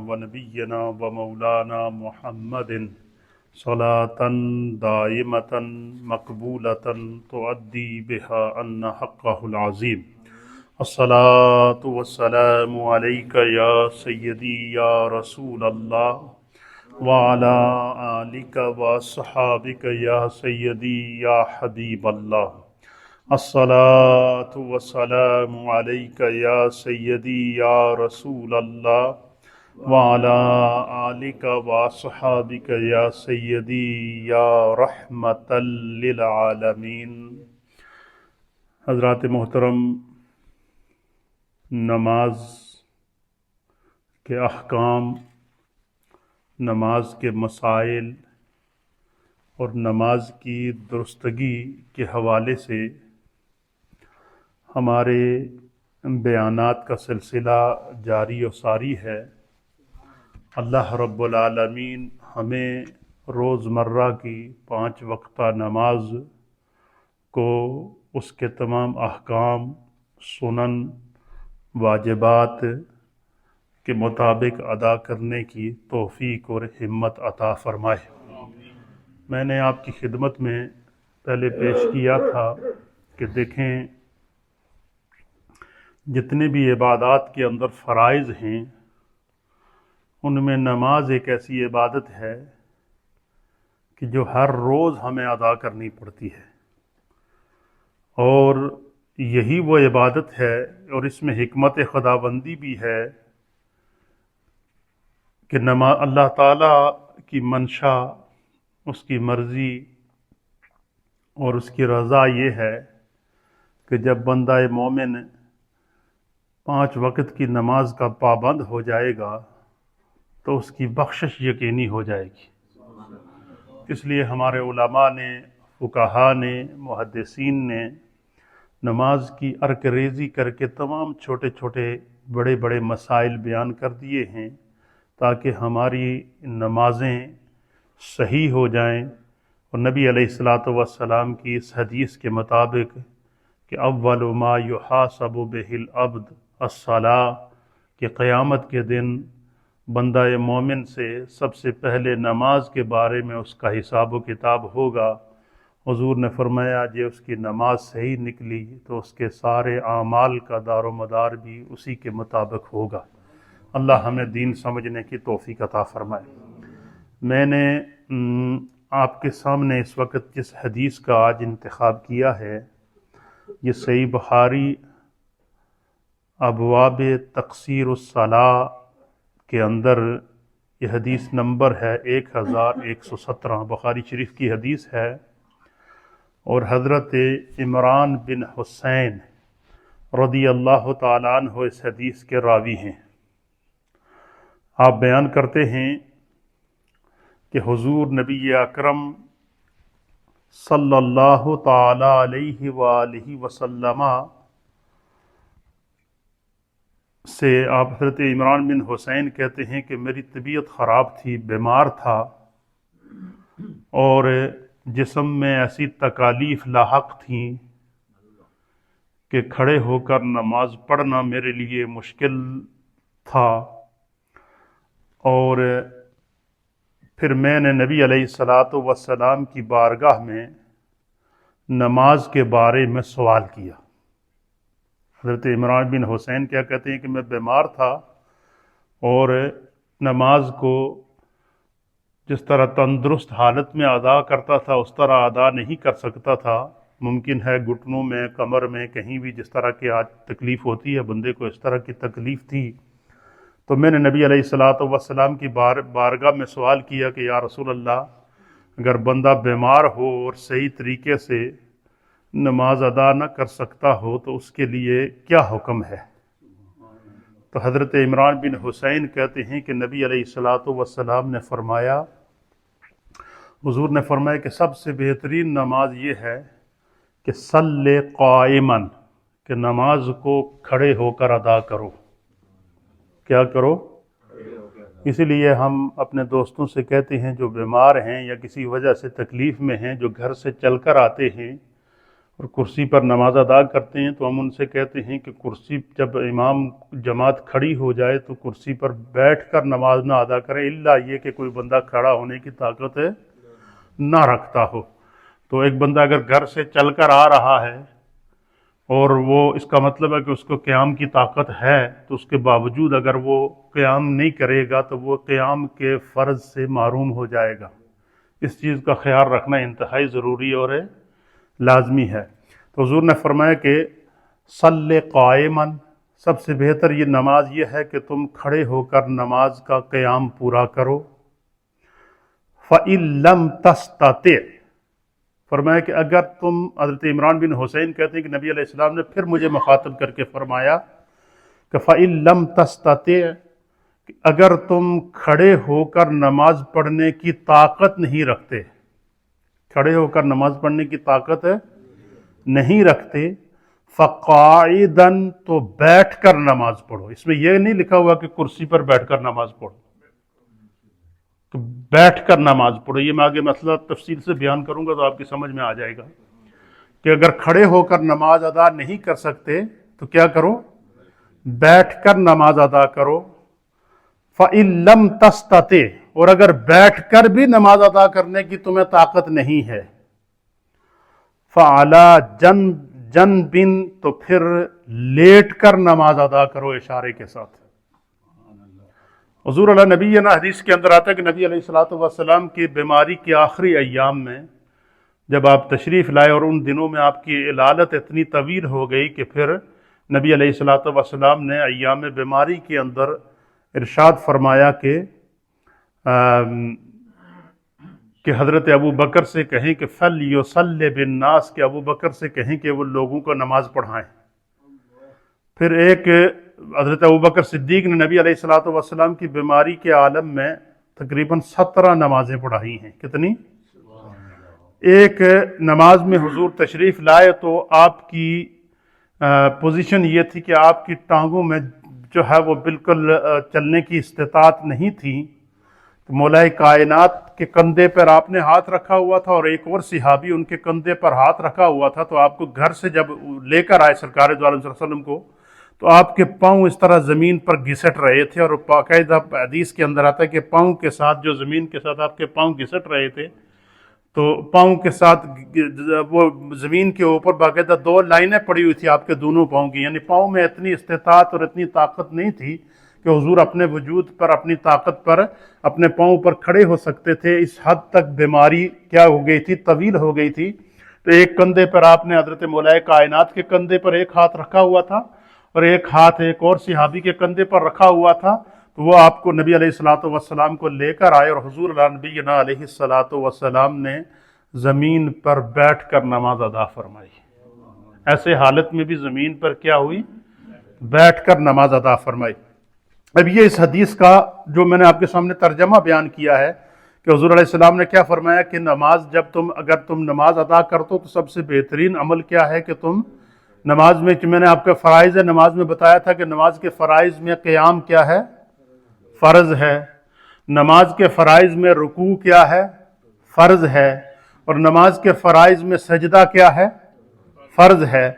ونبينا ومولانا محمد صلاة دائمة مقبولة تؤدي بها عنا حقه العظيم. الصلاة والسلام عليك يا سيدي يا رسول الله وعلى آلك وصحابك يا سيدي يا حبيب الله. الصلاة والسلام عليك يا سيدي يا رسول الله وعلى آلك وصحابك يا سيدي يا رحمة للعالمين. حضرات محترم، نماز کے احکام، نماز کے مسائل اور نماز کی درستگی کے حوالے سے ہمارے بیانات کا سلسلہ جاری و ساری ہے. اللہ رب العالمین ہمیں روزمرہ کی 5 وقتہ نماز کو اس کے تمام احکام، سنن، واجبات کے مطابق ادا کرنے کی توفیق اور ہمت عطا فرمائے. میں نے آپ کی خدمت میں پہلے پیش کیا تھا کہ دیکھیں، جتنے بھی عبادات کے اندر فرائض ہیں ان میں نماز ایک ایسی عبادت ہے کہ جو ہر روز ہمیں ادا کرنی پڑتی ہے، اور یہی وہ عبادت ہے اور اس میں حکمت خداوندی بھی ہے کہ اللہ تعالیٰ کی منشا، اس کی مرضی اور اس کی رضا یہ ہے کہ جب بندہ مومن 5 وقت کی نماز کا پابند ہو جائے گا تو اس کی بخشش یقینی ہو جائے گی. اس لیے ہمارے علماء نے، فقہاء نے، محدثین نے نماز کی ارک ریزی کر کے تمام چھوٹے چھوٹے بڑے بڑے مسائل بیان کر دیے ہیں تاکہ ہماری نمازیں صحیح ہو جائیں. اور نبی علیہ السلام کی اس حدیث کے مطابق کہ اول ما یحاسب بہ العبد الصلاۃ، کہ قیامت کے دن بندہ مومن سے سب سے پہلے نماز کے بارے میں اس کا حساب و کتاب ہوگا. حضور نے فرمایا جے اس کی نماز صحیح نکلی تو اس کے سارے اعمال کا دار و مدار بھی اسی کے مطابق ہوگا. اللہ ہمیں دین سمجھنے کی توفیق عطا فرمائے. میں نے آپ کے سامنے اس وقت جس حدیث کا آج انتخاب کیا ہے یہ صحیح بخاری ابواب تقصیر الصلاۃ کے اندر یہ حدیث نمبر ہے 1117، بخاری شریف کی حدیث ہے، اور حضرت عمران بن حسین رضی اللہ تعالیٰ عنہ اس حدیث کے راوی ہیں. آپ بیان کرتے ہیں کہ حضور نبی اکرم صلی اللہ تعالی علیہ وآلہ وسلم سے آپ حضرت عمران بن حسین کہتے ہیں کہ میری طبیعت خراب تھی، بیمار تھا، اور جسم میں ایسی تکالیف لاحق تھیں کہ کھڑے ہو کر نماز پڑھنا میرے لیے مشکل تھا. اور پھر میں نے نبی علیہ السلام کی بارگاہ میں نماز کے بارے میں سوال کیا. حضرت عمران بن حسین کیا کہتے ہیں کہ میں بیمار تھا اور نماز کو جس طرح تندرست حالت میں ادا کرتا تھا اس طرح ادا نہیں کر سکتا تھا. ممکن ہے گھٹنوں میں، کمر میں، کہیں بھی جس طرح کی آج تکلیف ہوتی ہے بندے کو، اس طرح کی تکلیف تھی. تو میں نے نبی علیہ السلام کی بارگاہ میں سوال کیا کہ یا رسول اللہ، اگر بندہ بیمار ہو اور صحیح طریقے سے نماز ادا نہ کر سکتا ہو تو اس کے لیے کیا حکم ہے؟ تو حضرت عمران بن حسین کہتے ہیں کہ نبی علیہ السلام نے فرمایا، حضور نے فرمایا کہ سب سے بہترین نماز یہ ہے کہ صلی قائما، کہ نماز کو کھڑے ہو کر ادا کرو. کیا کرو؟ اسی لیے ہم اپنے دوستوں سے کہتے ہیں جو بیمار ہیں یا کسی وجہ سے تکلیف میں ہیں، جو گھر سے چل کر آتے ہیں، اور کرسی پر نماز ادا کرتے ہیں تو ہم ان سے کہتے ہیں کہ کرسی جب امام جماعت کھڑی ہو جائے تو کرسی پر بیٹھ کر نماز نہ ادا کریں، الا یہ کہ کوئی بندہ کھڑا ہونے کی طاقت نہ رکھتا ہو۔ تو ایک بندہ اگر گھر سے چل کر آ رہا ہے اور وہ اس کا مطلب ہے کہ اس کو قیام کی طاقت ہے، تو اس کے باوجود اگر وہ قیام نہیں کرے گا تو وہ قیام کے فرض سے محروم ہو جائے گا۔ اس چیز کا خیال رکھنا انتہائی ضروری اور لازمی ہے۔ تو حضور نے فرمایا کہ صلی قائما، سب سے بہتر یہ نماز یہ ہے کہ تم کھڑے ہو کر نماز کا قیام پورا کرو۔ فَإِن لَمْ تَسْتَطِعْ، فرمایا کہ اگر تم، حضرت عمران بن حسین کہتے ہیں کہ نبی علیہ السلام نے پھر مجھے مخاطب کر کے فرمایا کہ فَإِن لَمْ تَسْتَطِعْ، اگر تم کھڑے ہو کر نماز پڑھنے کی طاقت نہیں رکھتے، کھڑے ہو کر نماز پڑھنے کی طاقت نہیں رکھتے، فَقَاعِدًا، تو بیٹھ کر نماز پڑھو۔ اس میں یہ نہیں لکھا ہوا کہ کرسی پر بیٹھ کر نماز پڑھو، تو بیٹھ کر نماز پڑھو۔ یہ میں آگے مسئلہ تفصیل سے بیان کروں گا تو آپ کی سمجھ میں آ جائے گا کہ اگر کھڑے ہو کر نماز ادا نہیں کر سکتے تو کیا کرو؟ بیٹھ کر نماز ادا کرو۔ فَإِن لَمْ تَسْتَطِعْ، اور اگر بیٹھ کر بھی نماز ادا کرنے کی تمہیں طاقت نہیں ہے، فَعَلَى جَنْبٍ، تو پھر لیٹ کر نماز ادا کرو اشارے کے ساتھ۔ حضور علیہ نبینا، حدیث کے اندر آتا ہے کہ نبی علیہ الصلوۃ والسلام کی بیماری کے آخری ایام میں جب آپ تشریف لائے، اور ان دنوں میں آپ کی علالت اتنی طویل ہو گئی کہ پھر نبی علیہ الصلوۃ والسلام نے ایام بیماری کے اندر ارشاد فرمایا کہ حضرت ابو بکر سے کہیں کہ فَلْيُصَلِّ بِالنَّاسِ، کہ ابو بکر سے کہیں کہ وہ لوگوں کو نماز پڑھائیں۔ پھر ایک حضرت ابو بکر صدیق نے نبی علیہ الصلوۃ والسلام کی بیماری کے عالم میں تقریباً 17 نمازیں پڑھائی ہیں۔ کتنی؟ ایک نماز میں حضور تشریف لائے تو آپ کی پوزیشن یہ تھی کہ آپ کی ٹانگوں میں جو ہے وہ بالکل چلنے کی استطاعت نہیں تھی، تو مولا کائنات کے کندھے پر آپ نے ہاتھ رکھا ہوا تھا اور ایک اور صحابی ان کے کندھے پر ہاتھ رکھا ہوا تھا، تو آپ کو گھر سے جب لے کر آئے سرکار دو عالم صلی اللہ علیہ وسلم کو، تو آپ کے پاؤں اس طرح زمین پر گھسٹ رہے تھے، اور باقاعدہ حدیث کے اندر آتا ہے کہ پاؤں کے ساتھ، جو زمین کے ساتھ آپ کے پاؤں گھسٹ رہے تھے، تو پاؤں کے ساتھ وہ زمین کے اوپر باقاعدہ 2 لائنیں پڑی ہوئی تھی آپ کے دونوں پاؤں کی، یعنی پاؤں میں اتنی استطاعت اور اتنی طاقت نہیں تھی کہ حضور اپنے وجود پر، اپنی طاقت پر اپنے پاؤں پر کھڑے ہو سکتے تھے۔ اس حد تک بیماری کیا ہو گئی تھی؟ طویل ہو گئی تھی۔ تو ایک کندھے پر آپ نے حضرت مولا کائنات کے کندھے پر ایک ہاتھ رکھا ہوا تھا، اور ایک ہاتھ ایک اور صحابی کے کندھے پر رکھا ہوا تھا، تو وہ آپ کو نبی علیہ الصلوۃ والسلام کو لے کر آئے، اور حضور نبینا علیہ الصلوۃ والسلام نے زمین پر بیٹھ کر نماز ادا فرمائی۔ ایسے حالت میں بھی زمین پر کیا ہوئی؟ بیٹھ کر نماز ادا فرمائی۔ اب یہ اس حدیث کا جو میں نے آپ کے سامنے ترجمہ بیان کیا ہے کہ حضور علیہ السلام نے کیا فرمایا کہ نماز اگر تم نماز ادا کرتے ہو تو سب سے بہترین عمل کیا ہے کہ تم نماز میں، کہ میں نے آپ کے فرائض نماز میں بتایا تھا کہ نماز کے فرائض میں قیام کیا ہے؟ فرض ہے۔ نماز کے فرائض میں رکوع کیا ہے؟ فرض ہے۔ اور نماز کے فرائض میں سجدہ کیا ہے؟ فرض ہے۔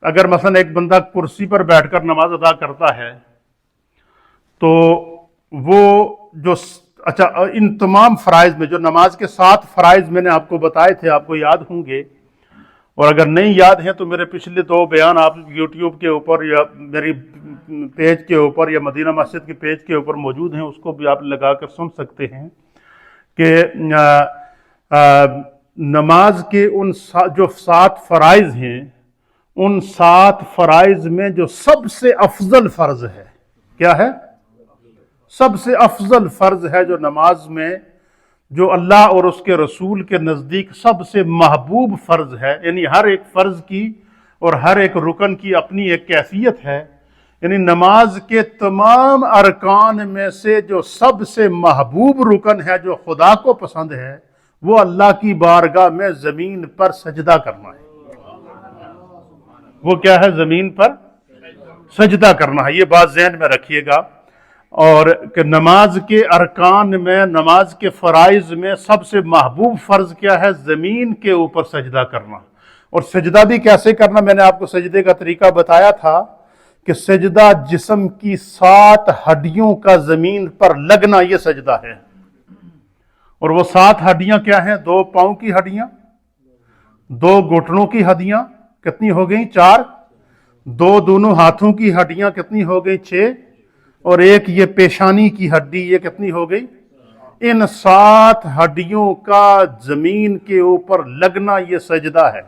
اگر مثلا ایک بندہ کرسی پر بیٹھ کر نماز ادا کرتا ہے تو وہ جو ان تمام فرائض میں، جو نماز کے 7 فرائض میں نے آپ کو بتائے تھے، آپ کو یاد ہوں گے، اور اگر نہیں یاد ہیں تو میرے پچھلے 2 بیان آپ یوٹیوب کے اوپر یا میری پیج کے اوپر یا مدینہ مسجد کے پیج کے اوپر موجود ہیں، اس کو بھی آپ لگا کر سن سکتے ہیں کہ نماز کے ان جو 7 فرائض ہیں، ان 7 فرائض میں جو سب سے افضل فرض ہے، کیا ہے؟ سب سے افضل فرض ہے جو نماز میں، جو اللہ اور اس کے رسول کے نزدیک سب سے محبوب فرض ہے، یعنی ہر ایک فرض کی اور ہر ایک رکن کی اپنی ایک کیفیت ہے، یعنی نماز کے تمام ارکان میں سے جو سب سے محبوب رکن ہے، جو خدا کو پسند ہے، وہ اللہ کی بارگاہ میں زمین پر سجدہ کرنا ہے۔ وہ کیا ہے؟ زمین پر سجدہ کرنا ہے۔ یہ بات ذہن میں رکھیے گا، اور کہ نماز کے ارکان میں، نماز کے فرائض میں سب سے محبوب فرض کیا ہے؟ زمین کے اوپر سجدہ کرنا۔ اور سجدہ بھی کیسے کرنا، میں نے آپ کو سجدے کا طریقہ بتایا تھا کہ سجدہ جسم کی 7 ہڈیوں کا زمین پر لگنا، یہ سجدہ ہے۔ اور وہ 7 ہڈیاں کیا ہیں؟ 2 پاؤں کی ہڈیاں، 2 گھٹنوں کی ہڈیاں، کتنی ہو گئیں؟ 4، 2 دونوں ہاتھوں کی ہڈیاں کتنی ہو گئی؟ 6، اور ایک یہ پیشانی کی ہڈی، یہ کتنی ہو گئی؟ ان 7 ہڈیوں کا زمین کے اوپر لگنا یہ سجدہ ہے۔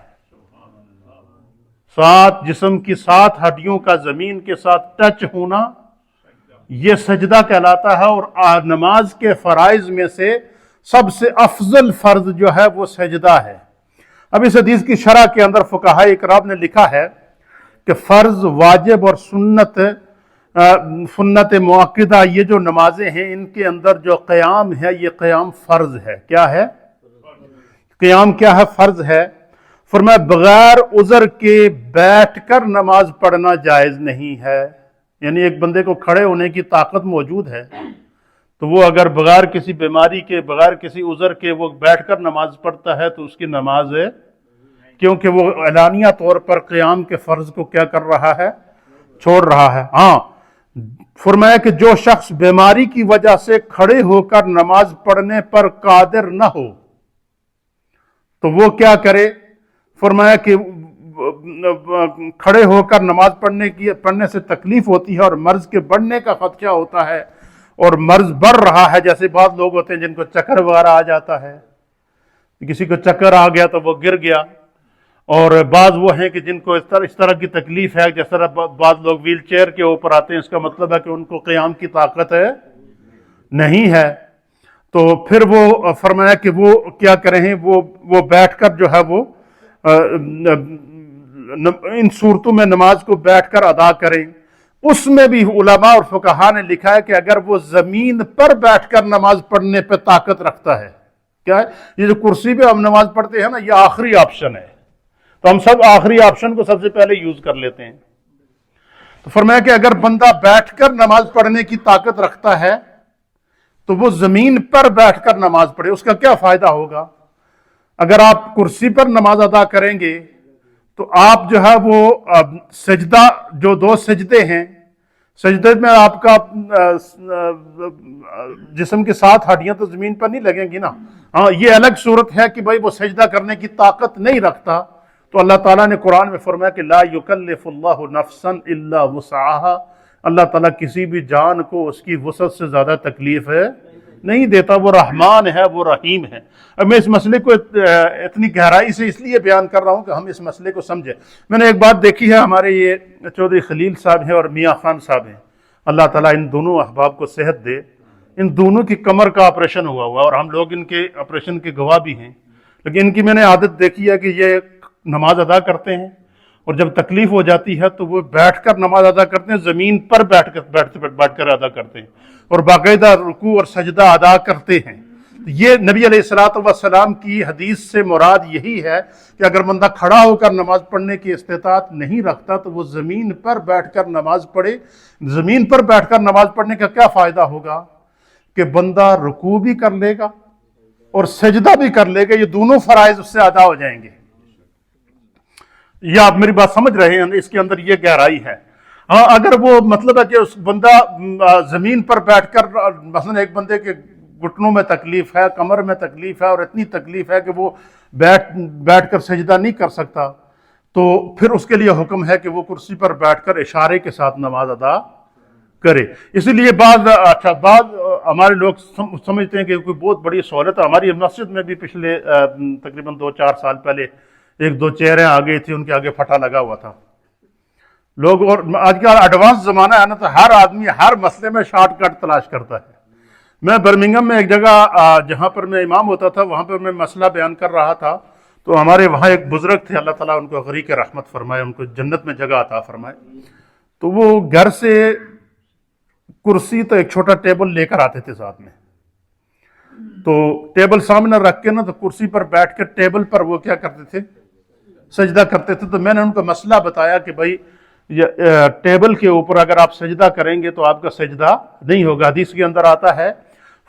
7 جسم کی 7 ہڈیوں کا زمین کے ساتھ ٹچ ہونا یہ سجدہ کہلاتا ہے۔ اور نماز کے فرائض میں سے سب سے افضل فرض جو ہے وہ سجدہ ہے۔ اب اس حدیث کی شرح کے اندر فقہاء اکرام نے لکھا ہے کہ فرض، واجب اور سنت مؤکدہ یہ جو نمازیں ہیں ان کے اندر جو قیام ہے یہ قیام فرض ہے۔ کیا ہے؟ قیام کیا ہے؟ فرض ہے۔ فرمایا بغیر عذر کے بیٹھ کر نماز پڑھنا جائز نہیں ہے۔ یعنی ایک بندے کو کھڑے ہونے کی طاقت موجود ہے تو وہ اگر بغیر کسی بیماری کے، بغیر کسی عذر کے وہ بیٹھ کر نماز پڑھتا ہے تو اس کی نماز ہے، کیونکہ وہ اعلانیہ طور پر قیام کے فرض کو کیا کر رہا ہے؟ چھوڑ رہا ہے۔ ہاں، فرمایا کہ جو شخص بیماری کی وجہ سے کھڑے ہو کر نماز پڑھنے پر قادر نہ ہو تو وہ کیا کرے؟ فرمایا کہ کھڑے ہو کر نماز پڑھنے سے تکلیف ہوتی ہے اور مرض کے بڑھنے کا خدشہ ہوتا ہے، اور مرض بڑھ رہا ہے، جیسے بعض لوگ ہوتے ہیں جن کو چکر وغیرہ آ جاتا ہے، کسی کو چکر آ گیا تو وہ گر گیا، اور بعض وہ ہیں کہ جن کو اس طرح کی تکلیف ہے، جس طرح بعض لوگ ویل چیئر کے اوپر آتے ہیں، اس کا مطلب ہے کہ ان کو قیام کی طاقت نہیں ہے، تو پھر وہ فرمایا کہ وہ کیا کریں؟ وہ بیٹھ کر جو ہے وہ ان صورتوں میں نماز کو بیٹھ کر ادا کریں۔ اس میں بھی علماء اور فقہاء نے لکھا ہے کہ اگر وہ زمین پر بیٹھ کر نماز پڑھنے پہ طاقت رکھتا ہے، کیا ہے؟ یہ جو کرسی پہ ہم نماز پڑھتے ہیں نا، یہ آخری آپشن ہے، تو ہم سب آخری آپشن کو سب سے پہلے یوز کر لیتے ہیں۔ تو فرمایا کہ اگر بندہ بیٹھ کر نماز پڑھنے کی طاقت رکھتا ہے تو وہ زمین پر بیٹھ کر نماز پڑھے۔ اس کا کیا فائدہ ہوگا؟ اگر آپ کرسی پر نماز ادا کریں گے تو آپ جو ہے وہ سجدہ، جو 2 سجدے ہیں، سجدے میں آپ کا جسم کے 7 ہڈیاں تو زمین پر نہیں لگیں گی نا۔ ہاں، یہ الگ صورت ہے کہ بھائی وہ سجدہ کرنے کی طاقت نہیں رکھتا، تو اللہ تعالیٰ نے قرآن میں فرمایا کہ لا یکلف اللہ نفسا الا وسعها، اللہ تعالیٰ کسی بھی جان کو اس کی وسعت سے زیادہ تکلیف نہیں دیتا، وہ رحمان ہے، وہ رحیم ہے۔ اب میں اس مسئلے کو اتنی گہرائی سے اس لیے بیان کر رہا ہوں کہ ہم اس مسئلے کو سمجھیں۔ میں نے ایک بات دیکھی ہے، ہمارے یہ چودھری خلیل صاحب ہیں اور میاں خان صاحب ہیں، اللہ تعالیٰ ان دونوں احباب کو صحت دے، ان دونوں کی کمر کا آپریشن ہوا اور ہم لوگ ان کے آپریشن کے گواہ بھی ہیں، لیکن ان کی میں نے عادت دیکھی ہے کہ یہ نماز ادا کرتے ہیں اور جب تکلیف ہو جاتی ہے تو وہ بیٹھ کر نماز ادا کرتے ہیں، زمین پر بیٹھ کر ادا کرتے ہیں اور باقاعدہ رکوع اور سجدہ ادا کرتے ہیں۔ یہ نبی علیہ الصلوۃ والسلام کی حدیث سے مراد یہی ہے کہ اگر بندہ کھڑا ہو کر نماز پڑھنے کی استطاعت نہیں رکھتا تو وہ زمین پر بیٹھ کر نماز پڑھے۔ زمین پر بیٹھ کر نماز پڑھنے کا کیا فائدہ ہوگا؟ کہ بندہ رکوع بھی کر لے گا اور سجدہ بھی کر لے گا، یہ دونوں فرائض اس سے ادا ہو جائیں گے۔ یہ آپ میری بات سمجھ رہے ہیں؟ اس کے اندر یہ گہرائی ہے۔ ہاں، اگر وہ مطلب ہے کہ اس بندہ زمین پر بیٹھ کر، مثلا ایک بندے کے گھٹنوں میں تکلیف ہے، کمر میں تکلیف ہے اور اتنی تکلیف ہے کہ وہ بیٹھ کر سجدہ نہیں کر سکتا، تو پھر اس کے لیے حکم ہے کہ وہ کرسی پر بیٹھ کر اشارے کے ساتھ نماز ادا کرے۔ اسی لیے بعض ہمارے لوگ سمجھتے ہیں کہ کوئی بہت بڑی سہولت ہے۔ ہماری مسجد میں بھی پچھلے تقریباً 2-4 سال پہلے 1-2 چیئریں آ گئی تھی، ان کے آگے پھٹا لگا ہوا تھا لوگ، اور آج کا ایڈوانس زمانہ ہے نا، تو ہر آدمی ہر مسئلے میں شارٹ کٹ تلاش کرتا ہے۔ میں برمنگم میں ایک جگہ جہاں پر میں امام ہوتا تھا، وہاں پر میں مسئلہ بیان کر رہا تھا، تو ہمارے وہاں ایک بزرگ تھے، اللہ تعالیٰ ان کو غریق رحمت فرمائے، ان کو جنت میں جگہ عطا فرمائے، تو وہ گھر سے کرسی تو ایک چھوٹا ٹیبل لے کر آتے تھے ساتھ میں، تو ٹیبل سامنے رکھ کے نا تو کرسی پر بیٹھ کر ٹیبل پر وہ کیا کرتے تھے؟ سجدہ کرتے تھے۔ تو میں نے ان کو مسئلہ بتایا کہ بھائی ٹیبل کے اوپر اگر آپ سجدہ کریں گے تو آپ کا سجدہ نہیں ہوگا۔ حدیث کے اندر آتا ہے،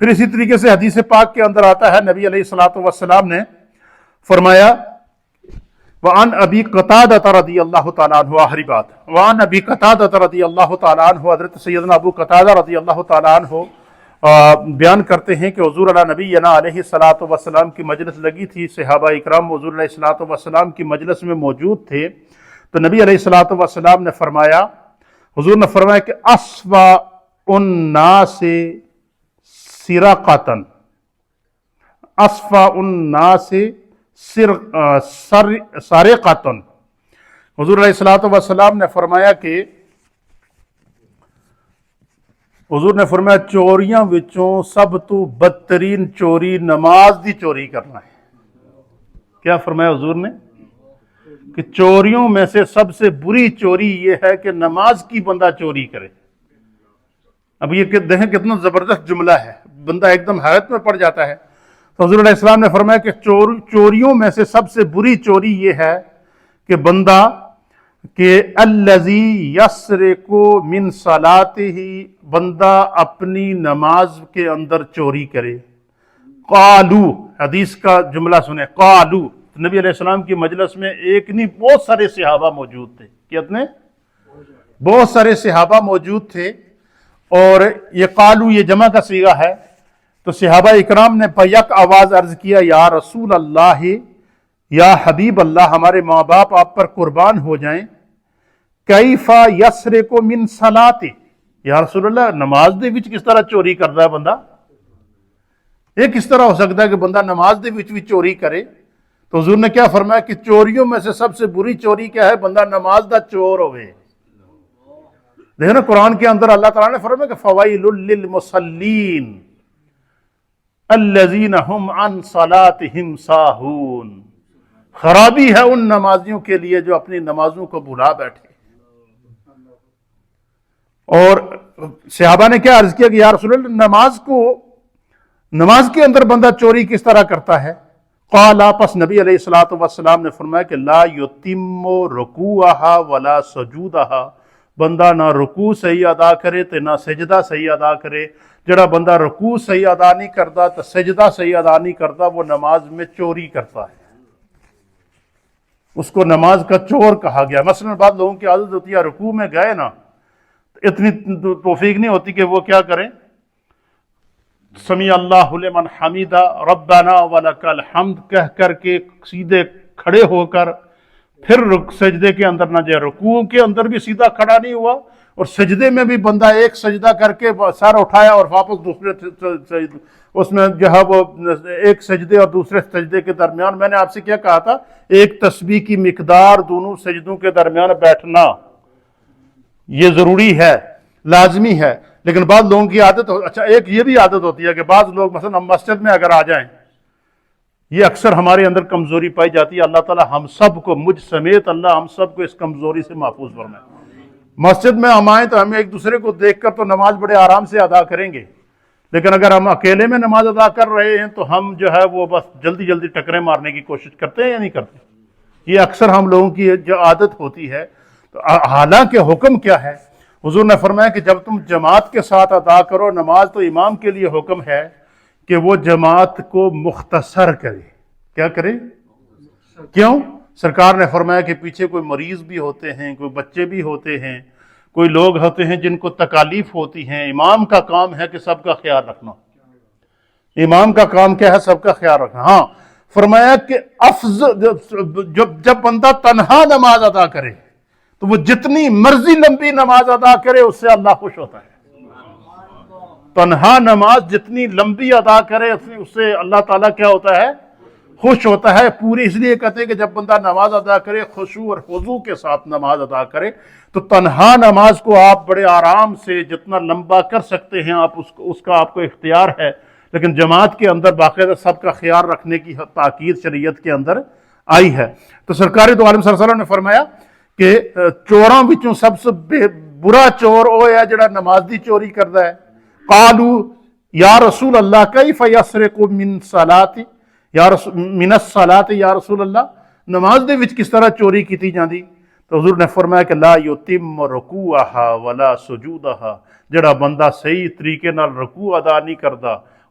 پھر اسی طریقے سے حدیث پاک کے اندر آتا ہے، نبی علیہ الصلوۃ والسلام نے فرمایا وعن ابی قتادہ رضی اللہ تعالیٰ عنہ، آخری بات، وعن ابی قتادہ رضی اللہ تعالیٰ عنہ، حضرت سیدنا ابو قتادہ رضی اللہ تعالیٰ عنہ بیان کرتے ہیں کہ حضور علیہ نبینا علیہ الصلوۃ والسلام کی مجلس لگی تھی، صحابہ اکرام حضور علیہ الصلوۃ والسلام کی مجلس میں موجود تھے، تو نبی علیہ الصلوۃ والسلام نے فرمایا، حضور نے فرمایا کہ اسوا الناس سرقۃ، اسوا الناس سرقۃ، حضور علیہ الصلوۃ والسلام نے فرمایا کہ حضور نے فرمایا چوریاں وچوں سب تو بدترین چوری نماز دی چوری کرنا ہے۔ کیا فرمایا حضور نے؟ کہ چوریوں میں سے سب سے بری چوری یہ ہے کہ نماز کی بندہ چوری کرے۔ اب یہ دیکھیں کتنا زبردست جملہ ہے، بندہ ایک دم حیرت میں پڑ جاتا ہے۔ تو حضور علیہ السلام نے فرمایا کہ چوریوں میں سے سب سے بری چوری یہ ہے کہ بندہ کہ الذی یسرق من صلاتہ، بندہ اپنی نماز کے اندر چوری کرے۔ قالو، حدیث کا جملہ سنیں، قالو، نبی علیہ السلام کی مجلس میں ایک نہیں بہت سارے صحابہ موجود تھے، کتنے؟ بہت سارے صحابہ موجود تھے، اور یہ قالو یہ جمع کا صیغہ ہے، تو صحابہ اکرام نے بیک آواز عرض کیا، یا رسول اللہ، یا حبیب اللہ، ہمارے ماں باپ آپ پر قربان ہو جائیں، کیف یسرق من صلاۃ، یا رسول اللہ نماز دے وچ کس طرح چوری کرتا ہے بندہ؟ یہ کس طرح ہو سکتا ہے کہ بندہ نماز دے وچ بھی چوری کرے؟ تو حضور نے کیا فرمایا کہ چوریوں میں سے سب سے بری چوری کیا ہے؟ بندہ نماز دا چور ہوئے۔ دیکھو نا قرآن کے اندر اللہ تعالیٰ نے فرمایا کہ فویل للمصلین الذین هم عن صلاتهم ساہون، خرابی ہے ان نمازیوں کے لیے جو اپنی نمازوں کو بھلا بیٹھے۔ اور صحابہ نے کیا عرض کیا کہ یا رسول اللہ نماز کے اندر بندہ چوری کس طرح کرتا ہے؟ قال، پس نبی علیہ الصلوۃ والسلام نے فرمایا کہ لا یتم رکوعها ولا سجودها، بندہ نہ رکوع صحیح ادا کرے تے نہ سجدہ صحیح ادا کرے۔ جڑا بندہ رکوع صحیح ادا نہیں کرتا تو سجدہ صحیح ادا نہیں کرتا، وہ نماز میں چوری کرتا ہے، اس کو نماز کا چور کہا گیا۔ مثلا بعض لوگوں کی عادت ہوتی ہے رکوع میں گئے نا، اتنی توفیق نہیں ہوتی کہ وہ کیا کریں، سمیع اللہ لمن حمیدہ ربنا ولک الحمد کہہ کر کے سیدھے کھڑے ہو کر پھر سجدے کے اندر نہ جائے، رکوع کے اندر بھی سیدھا کھڑا نہیں ہوا، اور سجدے میں بھی بندہ ایک سجدہ کر کے سر اٹھایا اور واپس دوسرے اس میں جو ہے وہ ایک سجدے اور دوسرے سجدے کے درمیان، میں نے آپ سے کیا کہا تھا، ایک تسبیح کی مقدار دونوں سجدوں کے درمیان بیٹھنا یہ ضروری ہے، لازمی ہے۔ لیکن بعض لوگوں کی عادت اچھا ایک یہ بھی عادت ہوتی ہے کہ بعض لوگ مثلا ہم مسجد میں اگر آ جائیں، یہ اکثر ہمارے اندر کمزوری پائی جاتی ہے، اللہ تعالی ہم سب کو، مجھ سمیت اللہ ہم سب کو اس کمزوری سے محفوظ فرمائے۔ مسجد میں ہم آئیں تو ہمیں ایک دوسرے کو دیکھ کر تو نماز بڑے آرام سے ادا کریں گے، لیکن اگر ہم اکیلے میں نماز ادا کر رہے ہیں تو ہم جو ہے وہ بس جلدی جلدی ٹکریں مارنے کی کوشش کرتے ہیں یا نہیں کرتے؟ یہ اکثر ہم لوگوں کی جو عادت ہوتی ہے۔ تو حالانکہ حکم کیا ہے؟ حضور نے فرمایا کہ جب تم جماعت کے ساتھ ادا کرو نماز تو امام کے لیے حکم ہے کہ وہ جماعت کو مختصر کرے۔ کیا کرے؟ کیوں؟ سرکار نے فرمایا کہ پیچھے کوئی مریض بھی ہوتے ہیں، کوئی بچے بھی ہوتے ہیں، کوئی لوگ ہوتے ہیں جن کو تکالیف ہوتی ہیں، امام کا کام ہے کہ سب کا خیال رکھنا۔ امام کا کام کیا ہے؟ سب کا خیال رکھنا۔ ہاں فرمایا کہ جب بندہ تنہا نماز ادا کرے تو وہ جتنی مرضی لمبی نماز ادا کرے اس سے اللہ خوش ہوتا ہے۔ تنہا نماز جتنی لمبی ادا کرے اس سے اللہ تعالیٰ کیا ہوتا ہے؟ خوش ہوتا ہے۔ پوری اس لیے کہتے ہیں کہ جب بندہ نماز ادا کرے خشوع اور خضوع کے ساتھ نماز ادا کرے تو تنہا نماز کو آپ بڑے آرام سے جتنا لمبا کر سکتے ہیں آپ اس کا آپ کو اختیار ہے، لیکن جماعت کے اندر باقاعدہ سب کا خیال رکھنے کی تاکید شریعت کے اندر آئی ہے۔ تو سرکار دو عالم صلی اللہ علیہ وسلم نے فرمایا کہ چوراں وچوں سب سے برا چور وہ ہے جڑا نماز دی چوری کرتا ہے۔ قالو یا رسول اللہ کیف یسرق من صلاۃ من الصلاۃ، یا رسول اللہ نماز دے وچ کس طرح چوری کیتی جاندی؟ تو حضور نے فرمایا کہ لا یتم رکوعها ولا سجودها، جڑا بندہ صحیح طریقے نال رکوع ادا نہیں کردا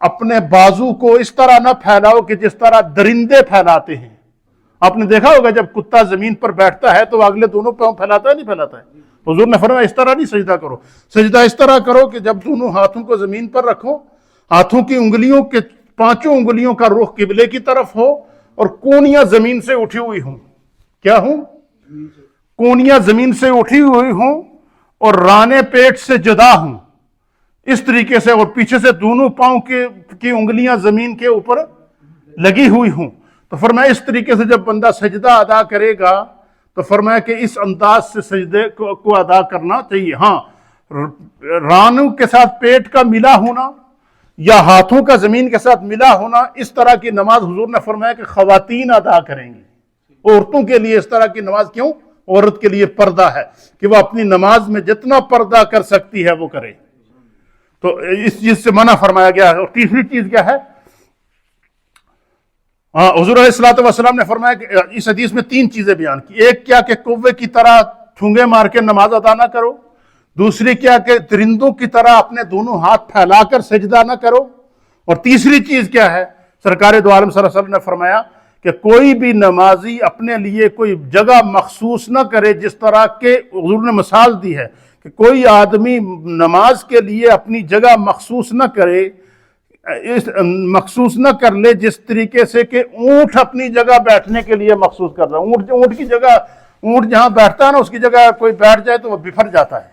اپنے بازو کو اس طرح نہ پھیلاؤ کہ جس طرح درندے پھیلاتے ہیں. آپ نے دیکھا ہوگا جب کتا زمین پر بیٹھتا ہے تو اگلے دونوں پاؤں پھیلاتا ہے نہیں پھیلاتا ہے؟ حضور نے فرمایا اس طرح نہیں سجدہ کرو. سجدہ اس طرح کرو کہ جب دونوں ہاتھوں کو زمین پر رکھو، ہاتھوں کی انگلیوں کے 5 انگلیوں کا رخ قبلے کی طرف ہو اور کونیاں زمین سے اٹھی ہوئی ہوں. کیا ہوں؟ کونیاں زمین سے اٹھی ہوئی ہوں اور رانے پیٹ سے جدا ہوں اس طریقے سے، اور پیچھے سے دونوں پاؤں کی انگلیاں زمین کے اوپر لگی ہوئی ہوں. تو فرمایا اس طریقے سے جب بندہ سجدہ ادا کرے گا تو فرمایا کہ اس انداز سے سجدے کو ادا کرنا چاہیے. ہاں، رانوں کے ساتھ پیٹ کا ملا ہونا یا ہاتھوں کا زمین کے ساتھ ملا ہونا، اس طرح کی نماز حضور نے فرمایا کہ خواتین ادا کریں گی. عورتوں کے لیے اس طرح کی نماز کیوں؟ عورت کے لیے پردہ ہے کہ وہ اپنی نماز میں جتنا پردہ کر سکتی ہے وہ کرے. تو اس چیز سے منع فرمایا گیا ہے. اور تیسری چیز کیا ہے؟ حضور علیہ الصلوۃ والسلام نے فرمایا کہ اس حدیث میں 3 چیزیں بیان کی. ایک کیا کہ کوے کی طرح ٹھونگے مار کے نماز ادا نہ کرو. دوسری کیا کہ درندوں کی طرح اپنے دونوں ہاتھ پھیلا کر سجدہ نہ کرو. اور تیسری چیز کیا ہے؟ سرکار دو عالم صلی اللہ علیہ وسلم نے فرمایا کہ کوئی بھی نمازی اپنے لیے کوئی جگہ مخصوص نہ کرے، جس طرح کہ حضور نے مثال دی ہے کہ کوئی آدمی نماز کے لیے اپنی جگہ مخصوص نہ کرے، مخصوص نہ کر لے جس طریقے سے کہ اونٹ اپنی جگہ بیٹھنے کے لیے مخصوص کر رہا ہے. اونٹ کی جگہ، اونٹ جہاں بیٹھتا ہے نا اس کی جگہ کوئی بیٹھ جائے تو وہ بفر جاتا ہے.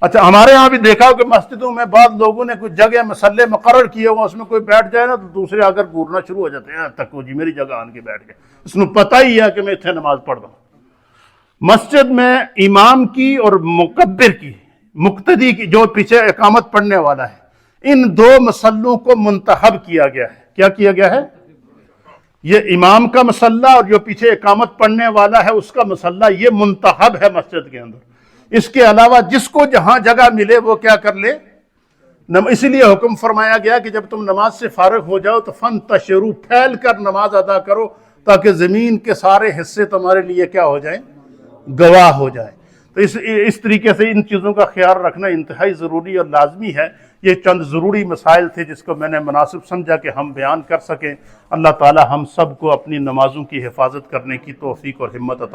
اچھا، ہمارے ہاں بھی دیکھا ہو کہ مسجدوں میں بعض لوگوں نے کوئی جگہ مسلے مقرر کیے ہو، اس میں کوئی بیٹھ جائے نا تو دوسرے آ کر گورنا شروع ہو جاتے ہیں، تک وہ جی میری جگہ آن کے بیٹھ گئے. اس کو پتہ ہی ہے کہ میں اتنے نماز پڑھ رہا ہوں. مسجد میں امام کی اور مکبر کی، مقتدی کی، جو پیچھے اقامت پڑھنے والا ہے، ان 2 مسلوں کو منتخب کیا گیا ہے. کیا کیا گیا ہے؟ یہ امام کا مسلہ اور جو پیچھے اقامت پڑھنے والا ہے اس کا مسلہ، یہ منتخب ہے مسجد کے اندر. اس کے علاوہ جس کو جہاں جگہ ملے وہ کیا کر لے. اسی لیے حکم فرمایا گیا کہ جب تم نماز سے فارغ ہو جاؤ تو فانتشروا، پھیل کر نماز ادا کرو تاکہ زمین کے سارے حصے تمہارے لیے کیا ہو جائیں؟ گواہ ہو جائیں. تو اس طریقے سے ان چیزوں کا خیال رکھنا انتہائی ضروری اور لازمی ہے. یہ چند ضروری مسائل تھے جس کو میں نے مناسب سمجھا کہ ہم بیان کر سکیں. اللہ تعالی ہم سب کو اپنی نمازوں کی حفاظت کرنے کی توفیق اور ہمت عطا